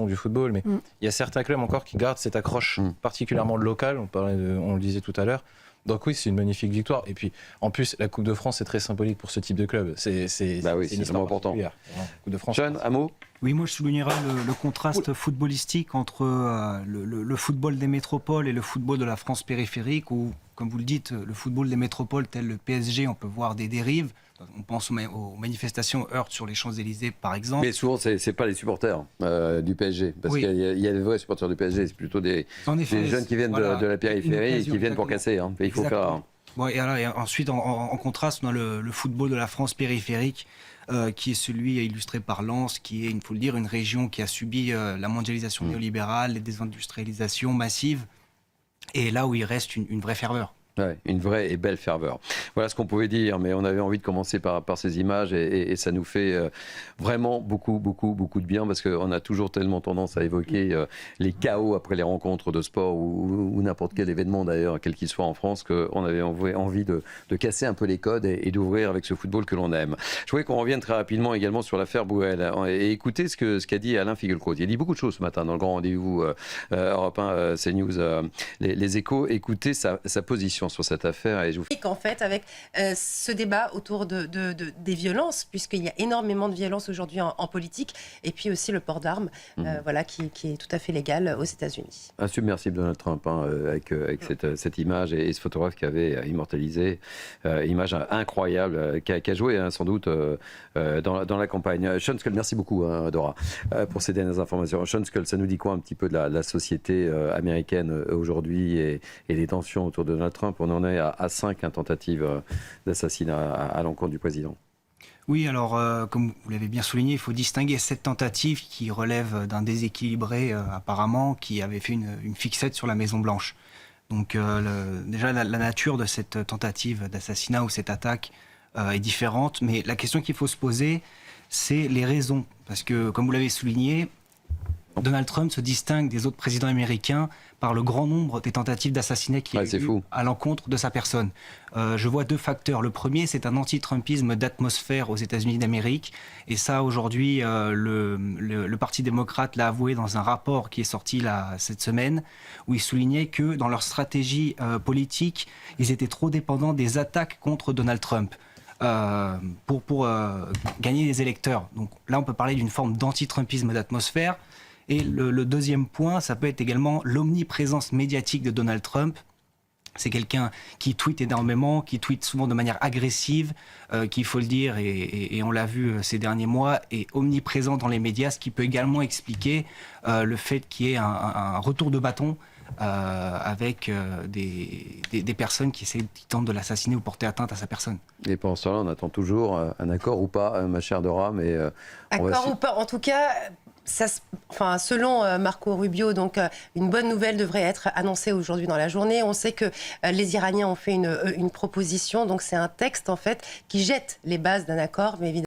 du football, mais il y a certains clubs encore qui gardent cette accroche particulièrement locale, on le disait tout à l'heure. Donc oui, c'est une magnifique victoire. Et puis, en plus, la Coupe de France, c'est très symbolique pour ce type de club. C'est vraiment important. Coupe de France. Sean, un mot ? Oui, moi je soulignerais le contraste footballistique entre le football des métropoles et le football de la France périphérique, où, comme vous le dites, le football des métropoles tel le PSG, on peut voir des dérives. On pense aux manifestations Heurt sur les Champs-Élysées, par exemple. Mais souvent, c'est pas les supporters du PSG, parce qu'il y a les vrais supporters du PSG, c'est plutôt des jeunes qui viennent de la périphérie et qui viennent pour casser. Il faut faire... Bon, et ensuite, en contraste, on a le football de la France périphérique, qui est celui illustré par Lens, qui est, il faut le dire, une région qui a subi la mondialisation néolibérale, les désindustrialisations massives, et là où il reste une vraie ferveur. Ouais, une vraie et belle ferveur. Voilà ce qu'on pouvait dire, mais on avait envie de commencer par ces images et ça nous fait vraiment beaucoup de bien, parce qu'on a toujours tellement tendance à évoquer les chaos après les rencontres de sport ou n'importe quel événement d'ailleurs, quel qu'il soit en France, qu'on avait envie de casser un peu les codes et d'ouvrir avec ce football que l'on aime. Je voulais qu'on revienne très rapidement également sur l'affaire Bouel et écouter ce qu'a dit Alain Finkielkraut. Il a dit beaucoup de choses ce matin dans le grand rendez-vous Europe 1, CNews, les Échos. Écoutez sa position sur cette affaire. Et en fait, avec ce débat autour des violences, puisqu'il y a énormément de violences aujourd'hui en politique, et puis aussi le port d'armes, qui est tout à fait légal aux États-Unis. Insubmersible Donald Trump, avec cette image et ce photographe qui avait immortalisé, image incroyable, qui a joué sans doute dans la campagne. Sean Scull, merci beaucoup Dora pour ces dernières informations. Sean Scull, ça nous dit quoi un petit peu de la société américaine aujourd'hui et les tensions autour de Donald Trump? On en est à 5 tentatives d'assassinat à l'encontre du président. Oui, alors, comme vous l'avez bien souligné, il faut distinguer cette tentative qui relève d'un déséquilibré, apparemment, qui avait fait une fixette sur la Maison-Blanche. Donc, déjà, la nature de cette tentative d'assassinat ou cette attaque est différente, mais la question qu'il faut se poser, c'est les raisons. Parce que, comme vous l'avez souligné, Donald Trump se distingue des autres présidents américains par le grand nombre des tentatives d'assassinat qu'il a eu à l'encontre de sa personne. Je vois 2 facteurs. Le premier, c'est un anti-trumpisme d'atmosphère aux États-Unis d'Amérique. Et ça, aujourd'hui, le Parti démocrate l'a avoué dans un rapport qui est sorti cette semaine, où il soulignait que dans leur stratégie politique, ils étaient trop dépendants des attaques contre Donald Trump. Pour gagner des électeurs. Donc là, on peut parler d'une forme d'anti-trumpisme d'atmosphère. Et le deuxième point, ça peut être également l'omniprésence médiatique de Donald Trump. C'est quelqu'un qui tweete énormément, qui tweete souvent de manière agressive, qui, il faut le dire, et on l'a vu ces derniers mois, est omniprésent dans les médias, ce qui peut également expliquer le fait qu'il y ait un retour de bâton avec des personnes qui tentent de l'assassiner ou porter atteinte à sa personne. Et pendant ce temps-là, on attend toujours un accord ou pas, ma chère Dora, mais... Accord ou pas, en tout cas... selon Marco Rubio, donc une bonne nouvelle devrait être annoncée aujourd'hui dans la journée. On sait que les Iraniens ont fait une proposition, donc c'est un texte en fait qui jette les bases d'un accord, mais évidemment